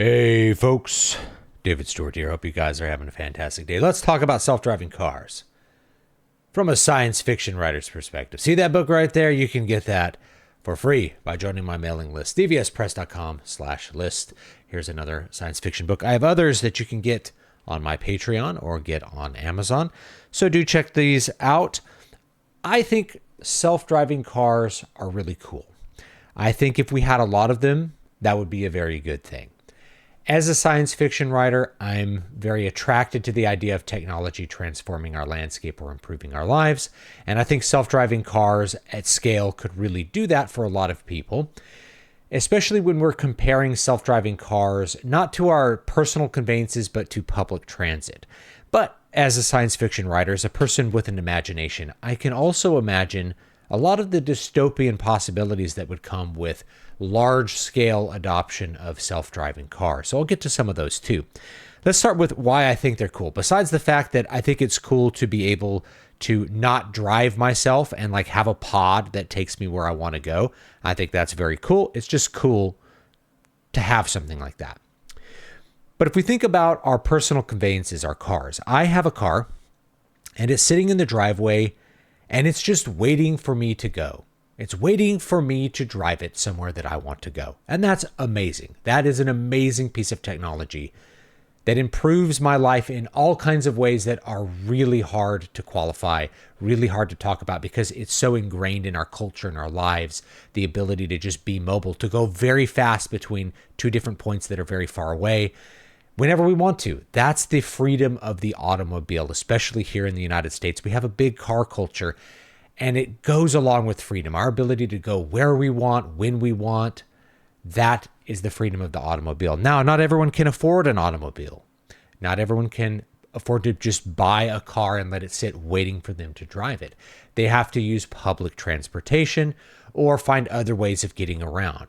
Hey folks, David Stewart here. Hope you guys are having a fantastic day. Let's talk about self-driving cars from a science fiction writer's perspective. See that book right there? You can get that for free by joining my mailing list, dvspress.com/list. Here's another science fiction book. I have others that you can get on my Patreon or get on Amazon, so do check these out. I think self-driving cars are really cool. I think if we had a lot of them, that would be a very good thing. As a science fiction writer, I'm very attracted to the idea of technology transforming our landscape or improving our lives. And I think self-driving cars at scale could really do that for a lot of people, especially when we're comparing self-driving cars not to our personal conveyances, but to public transit. But as a science fiction writer, as a person with an imagination, I can also imagine a lot of the dystopian possibilities that would come with large-scale adoption of self-driving cars. So I'll get to some of those too. Let's start with why I think they're cool. Besides the fact that I think it's cool to be able to not drive myself and like have a pod that takes me where I want to go. I think that's very cool. It's just cool to have something like that. But if we think about our personal conveyances, our cars, I have a car and it's sitting in the driveway and it's just waiting for me to go. It's waiting for me to drive it somewhere that I want to go. And that's amazing. That is an amazing piece of technology that improves my life in all kinds of ways that are really hard to qualify, really hard to talk about because it's so ingrained in our culture and our lives, the ability to just be mobile, to go very fast between two different points that are very far away whenever we want to. That's the freedom of the automobile, especially here in the United States. We have a big car culture, and it goes along with freedom. Our ability to go where we want, when we want, that is the freedom of the automobile. Now, not everyone can afford an automobile. Not everyone can afford to just buy a car and let it sit waiting for them to drive it. They have to use public transportation or find other ways of getting around.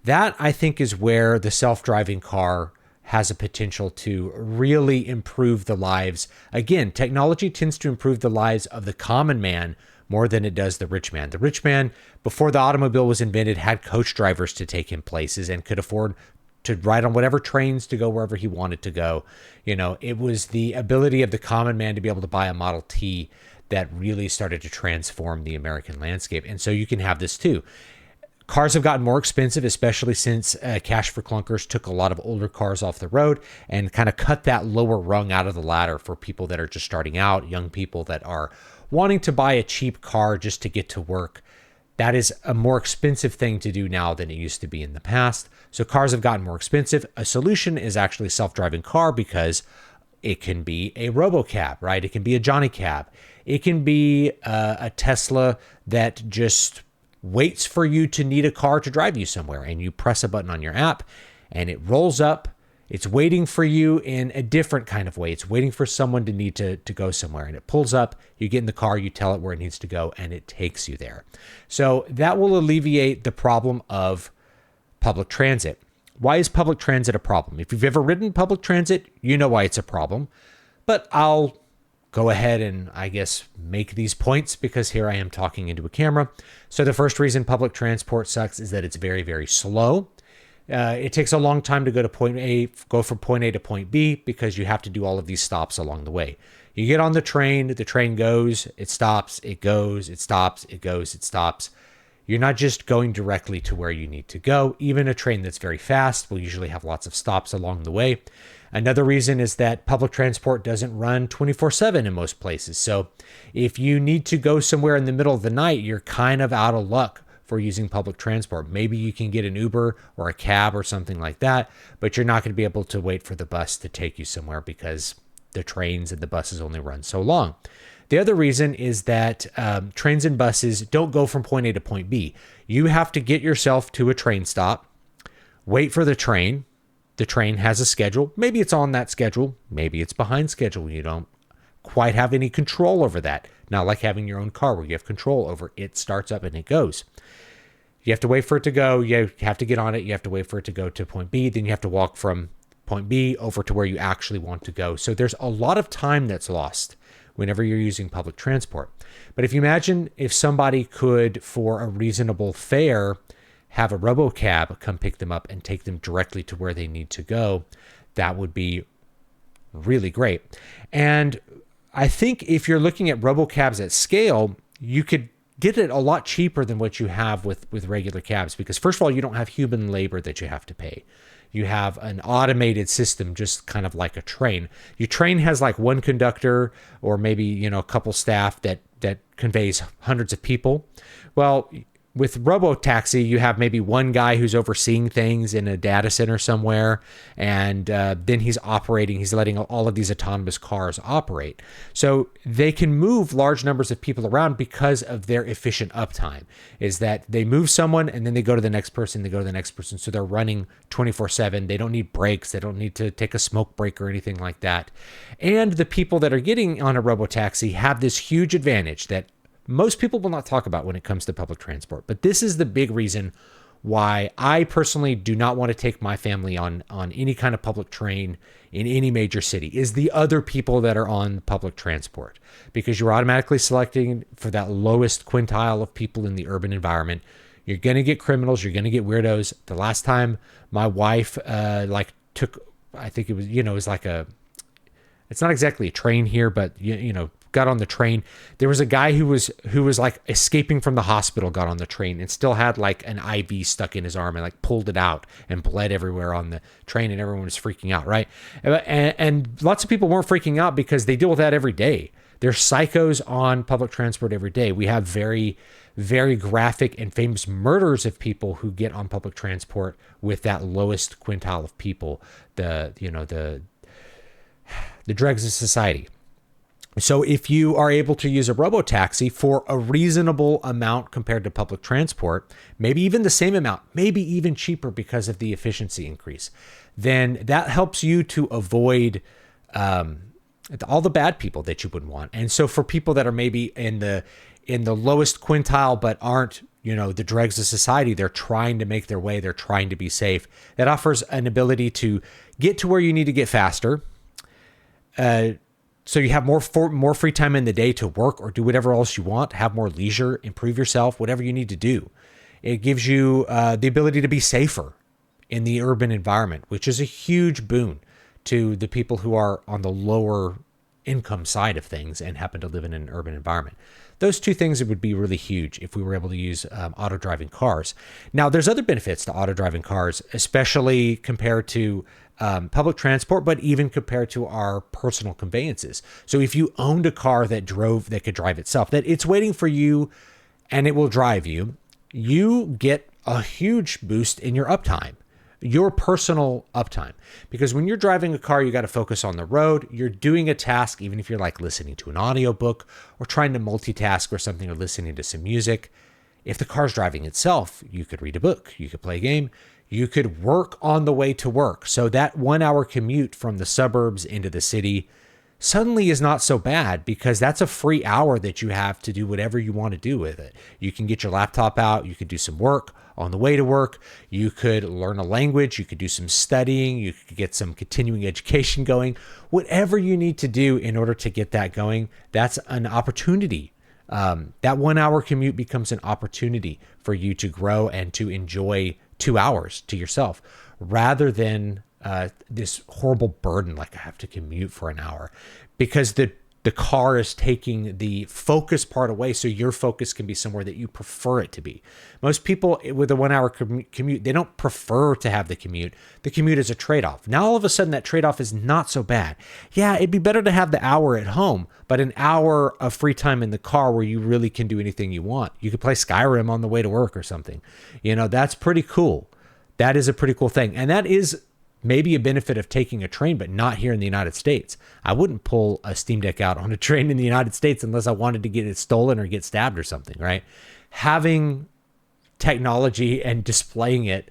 That, I think, is where the self-driving car has a potential to really improve the lives. Again, technology tends to improve the lives of the common man more than it does the rich man. The rich man, before the automobile was invented, had coach drivers to take him places and could afford to ride on whatever trains to go wherever he wanted to go. You know, it was the ability of the common man to be able to buy a Model T that really started to transform the American landscape. And so you can have this too. Cars have gotten more expensive, especially since Cash for Clunkers took a lot of older cars off the road and kind of cut that lower rung out of the ladder for people that are just starting out, young people that are wanting to buy a cheap car just to get to work. That is a more expensive thing to do now than it used to be in the past. So cars have gotten more expensive. A solution is actually a self-driving car because it can be a Robo cab, right? It can be a Johnny cab. It can be a Tesla that just waits for you to need a car to drive you somewhere, and you press a button on your app and it rolls up. It's waiting for you in a different kind of way. It's waiting for someone to need to go somewhere, and it pulls up, you get in the car, you tell it where it needs to go, and it takes you there. So that will alleviate the problem of public transit. Why is public transit a problem? If you've ever ridden public transit, you know why it's a problem, but I'll go ahead and, I guess, make these points because here I am talking into a camera. So the first reason public transport sucks is that it's very, very slow. It takes a long time to go from point A to point B because you have to do all of these stops along the way. You get on the train goes, it stops, it goes, it stops, it goes, it stops. You're not just going directly to where you need to go. Even a train that's very fast will usually have lots of stops along the way. Another reason is that public transport doesn't run 24/7 in most places. So if you need to go somewhere in the middle of the night, you're kind of out of luck for using public transport. Maybe you can get an Uber or a cab or something like that, but you're not going to be able to wait for the bus to take you somewhere because the trains and the buses only run so long. The other reason is that trains and buses don't go from point A to point B. You have to get yourself to a train stop, wait for the train. The train has a schedule. Maybe it's on that schedule. Maybe it's behind schedule. You don't quite have any control over that. Not like having your own car where you have control over it starts up and it goes. You have to wait for it to go. You have to get on it. You have to wait for it to go to point B. Then you have to walk from point B over to where you actually want to go. So there's a lot of time that's lost whenever you're using public transport. But if you imagine if somebody could, for a reasonable fare, have a robo cab come pick them up and take them directly to where they need to go, that would be really great. And I think if you're looking at robocabs at scale, you could get it a lot cheaper than what you have with regular cabs, because first of all, you don't have human labor that you have to pay. You have an automated system, just kind of like a train. Your train has like one conductor or maybe, a couple staff that conveys hundreds of people. Well, with Robo-Taxi, you have maybe one guy who's overseeing things in a data center somewhere, and then he's letting all of these autonomous cars operate. So they can move large numbers of people around because of their efficient uptime, is that they move someone and then they go to the next person, So they're running 24/7. They don't need breaks. They don't need to take a smoke break or anything like that. And the people that are getting on a Robo-Taxi have this huge advantage that most people will not talk about when it comes to public transport. But this is the big reason why I personally do not want to take my family on any kind of public train in any major city, is the other people that are on public transport, because you're automatically selecting for that lowest quintile of people in the urban environment. You're going to get criminals. You're going to get weirdos. The last time my wife took, I think it was, it's not exactly a train here, but got on the train. There was a guy who was like escaping from the hospital, got on the train and still had like an IV stuck in his arm and like pulled it out and bled everywhere on the train, and everyone was freaking out, right? And lots of people weren't freaking out because they deal with that every day. There's psychos on public transport every day. We have very, very graphic and famous murders of people who get on public transport with that lowest quintile of people, the dregs of society. So if you are able to use a robo-taxi for a reasonable amount compared to public transport, maybe even the same amount, maybe even cheaper because of the efficiency increase, then that helps you to avoid all the bad people that you would want. And so for people that are maybe in the lowest quintile but aren't, the dregs of society, they're trying to make their way, they're trying to be safe. That offers an ability to get to where you need to get faster. So you have more free time in the day to work or do whatever else you want, have more leisure, improve yourself, whatever you need to do. It gives you the ability to be safer in the urban environment, which is a huge boon to the people who are on the lower income side of things and happen to live in an urban environment. Those two things would be really huge if we were able to use auto-driving cars. Now, there's other benefits to auto-driving cars, especially compared to public transport, but even compared to our personal conveyances. So if you owned a car that could drive itself, that it's waiting for you and it will drive you, you get a huge boost in your uptime, your personal uptime. Because when you're driving a car, you got to focus on the road. You're doing a task, even if you're like listening to an audiobook or trying to multitask or something, or listening to some music. If the car's driving itself, you could read a book, you could play a game, you could work on the way to work. So that 1 hour commute from the suburbs into the city suddenly is not so bad, because that's a free hour that you have to do whatever you want to do with it. You can get your laptop out, you could do some work on the way to work, you could learn a language, you could do some studying, you could get some continuing education going. Whatever you need to do in order to get that going, that's an opportunity. That 1 hour commute becomes an opportunity for you to grow and to enjoy 2 hours to yourself, rather than this horrible burden like I have to commute for an hour, because the car is taking the focus part away, so your focus can be somewhere that you prefer it to be. Most people with a 1 hour commute, they don't prefer to have the commute. The commute is a trade-off. Now all of a sudden that trade-off is not so bad. Yeah, it'd be better to have the hour at home, but an hour of free time in the car where you really can do anything you want. You could play Skyrim on the way to work or something. That's pretty cool. That is a pretty cool thing. And that is maybe a benefit of taking a train, but not here in the United States. I wouldn't pull a Steam Deck out on a train in the United States unless I wanted to get it stolen or get stabbed or something, right? Having technology and displaying it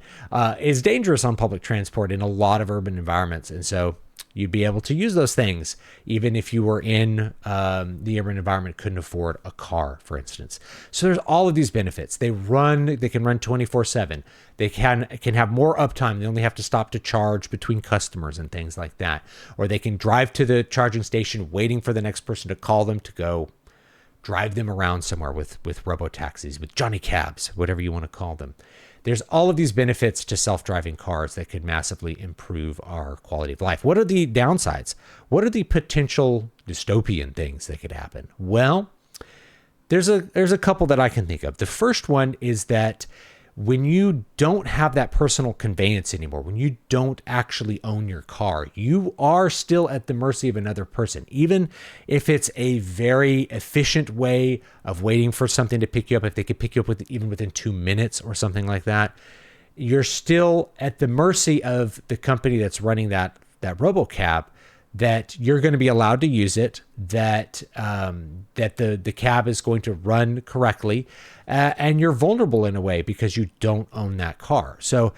is dangerous on public transport in a lot of urban environments. And so you'd be able to use those things even if you were in the urban environment, couldn't afford a car, for instance. So there's all of these benefits. They can run 24/7. They can have more uptime. They only have to stop to charge between customers and things like that. Or they can drive to the charging station waiting for the next person to call them to go drive them around somewhere with robo-taxis, with Johnny Cabs, whatever you want to call them. There's all of these benefits to self-driving cars that could massively improve our quality of life. What are the downsides? What are the potential dystopian things that could happen? Well, there's a couple that I can think of. The first one is that when you don't have that personal conveyance anymore, when you don't actually own your car, you are still at the mercy of another person. Even if it's a very efficient way of waiting for something to pick you up, if they could pick you up even within 2 minutes or something like that, you're still at the mercy of the company that's running that Robo cab, that you're going to be allowed to use it, that the cab is going to run correctly, and you're vulnerable in a way because you don't own that car. So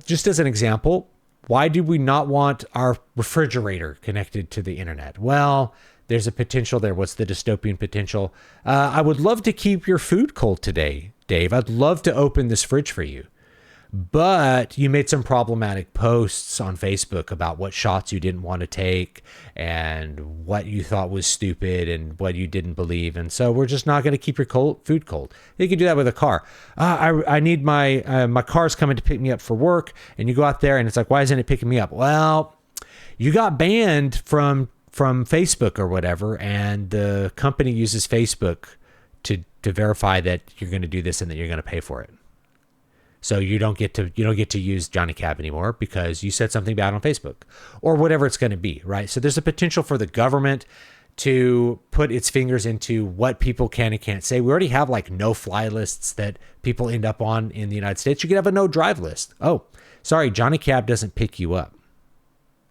just as an example, why do we not want our refrigerator connected to the internet? Well, there's a potential there. What's the dystopian potential? I would love to keep your food cold today, Dave. I'd love to open this fridge for you. But you made some problematic posts on Facebook about what shots you didn't want to take and what you thought was stupid and what you didn't believe. And so we're just not going to keep your food cold. You can do that with a car. I need my car's coming to pick me up for work. And you go out there and it's like, why isn't it picking me up? Well, you got banned from Facebook or whatever. And the company uses Facebook to verify that you're going to do this and that you're going to pay for it. So you don't get to use Johnny Cab anymore because you said something bad on Facebook or whatever it's going to be, right? So there's a potential for the government to put its fingers into what people can and can't say. We already have like no-fly lists that people end up on in the United States. You could have a no-drive list. Oh, sorry, Johnny Cab doesn't pick you up.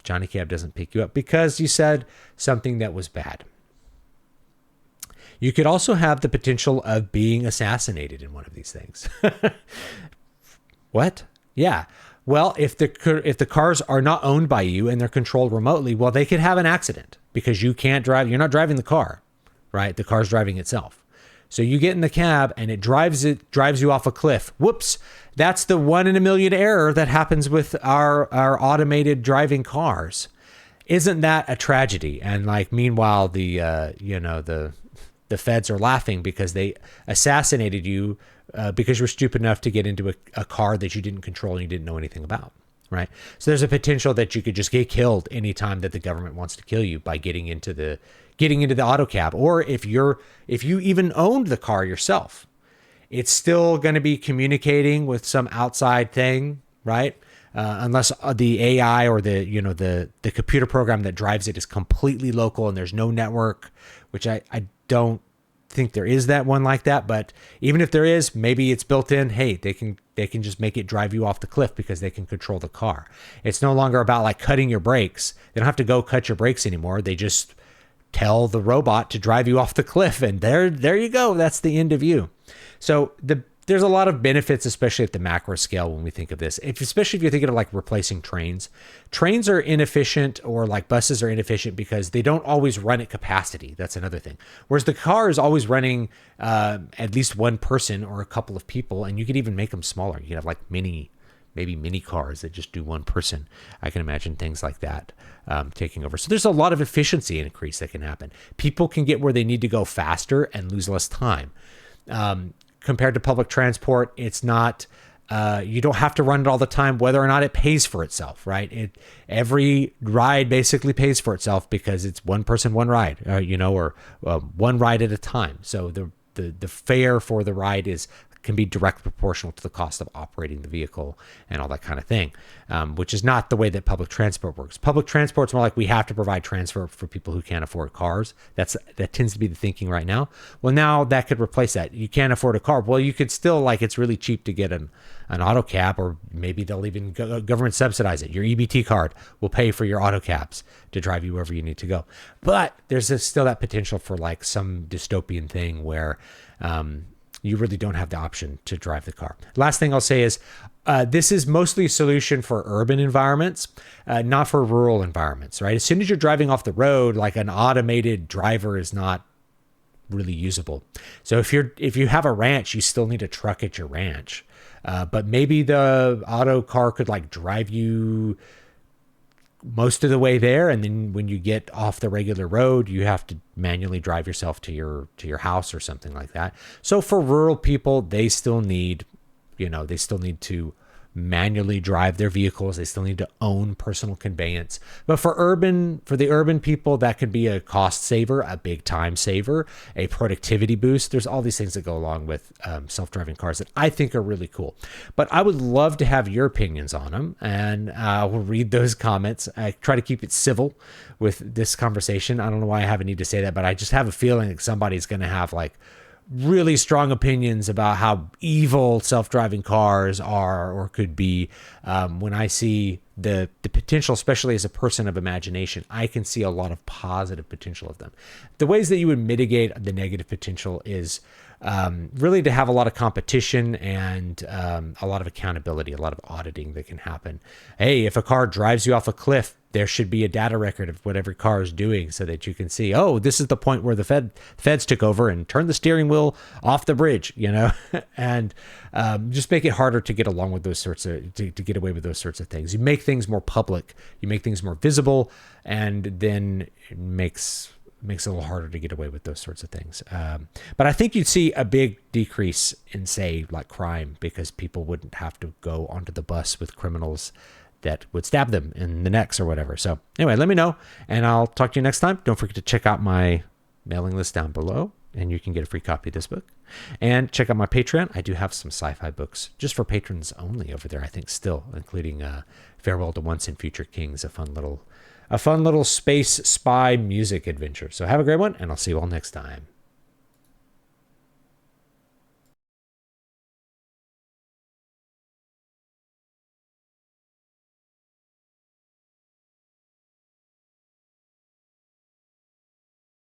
Johnny Cab doesn't pick you up because you said something that was bad. You could also have the potential of being assassinated in one of these things. What? Yeah. Well, if the cars are not owned by you and they're controlled remotely, well, they could have an accident because you can't drive. You're not driving the car, right? The car's driving itself. So you get in the cab and it drives you off a cliff. Whoops. That's the 1 in a million error that happens with our automated driving cars. Isn't that a tragedy? And like, meanwhile, the feds are laughing because they assassinated you because you were stupid enough to get into a car that you didn't control and you didn't know anything about, right? So there's a potential that you could just get killed anytime that the government wants to kill you by getting into the auto cab. Or if you even owned the car yourself, it's still going to be communicating with some outside thing, right? Unless the AI or the computer program that drives it is completely local and there's no network, which I don't think there is that one like that. But even if there is, maybe it's built in. Hey, they can just make it drive you off the cliff because they can control the car. It's no longer about like cutting your brakes. They don't have to go cut your brakes anymore. They just tell the robot to drive you off the cliff, and there you go. That's the end of you. So there's a lot of benefits, especially at the macro scale when we think of this. Especially if you're thinking of like replacing trains. Trains are inefficient, or like buses are inefficient because they don't always run at capacity. That's another thing. Whereas the car is always running at least one person or a couple of people, and you could even make them smaller. You could have like maybe mini cars that just do one person. I can imagine things like that taking over. So there's a lot of efficiency increase that can happen. People can get where they need to go faster and lose less time. Compared to public transport, it's not, you don't have to run it all the time, whether or not it pays for itself, right? Every ride basically pays for itself because it's one person, one ride, or one ride at a time. So the fare for the ride can be directly proportional to the cost of operating the vehicle and all that kind of thing, which is not the way that public transport works. Public transport's more like we have to provide transport for people who can't afford cars. That tends to be the thinking right now. Well, now that could replace that. You can't afford a car. Well, you could still, like, it's really cheap to get an auto cab, or maybe they'll even government subsidize it. Your EBT card will pay for your auto cabs to drive you wherever you need to go. But there's still that potential for like some dystopian thing where you really don't have the option to drive the car. Last thing I'll say is this is mostly a solution for urban environments, not for rural environments, right? As soon as you're driving off the road, like an automated driver is not really usable. So if you have a ranch, you still need a truck at your ranch. But maybe the auto car could like drive you most of the way there, and then when you get off the regular road, you have to manually drive yourself to your house or something like that. So for rural people, they still need They still need to manually drive their vehicles. They still need to own personal conveyance. But for the urban people, that could be a cost saver, a big time saver, a productivity boost. There's all these things that go along with self-driving cars that I think are really cool. But I would love to have your opinions on them, and we'll read those comments. I try to keep it civil with this conversation. I don't know why I have a need to say that, but I just have a feeling that somebody's going to have like really strong opinions about how evil self-driving cars are or could be. When I see the potential, especially as a person of imagination, I can see a lot of positive potential of them. The ways that you would mitigate the negative potential is really to have a lot of competition and a lot of accountability, a lot of auditing that can happen. Hey, if a car drives you off a cliff, there should be a data record of what every car is doing so that you can see, oh, this is the point where the feds took over and turned the steering wheel off the bridge, and just make it harder to get along with those sorts of, to get away with those sorts of things. You make things more public, you make things more visible, and then it makes it a little harder to get away with those sorts of things. But I think you'd see a big decrease in, say, like crime, because people wouldn't have to go onto the bus with criminals that would stab them in the necks or whatever. So anyway, let me know, and I'll talk to you next time. Don't forget to check out my mailing list down below, and you can get a free copy of this book. And check out my Patreon. I do have some sci-fi books just for patrons only over there, I think, still, including Farewell to Once and Future Kings, a fun little space spy music adventure. So have a great one, and I'll see you all next time.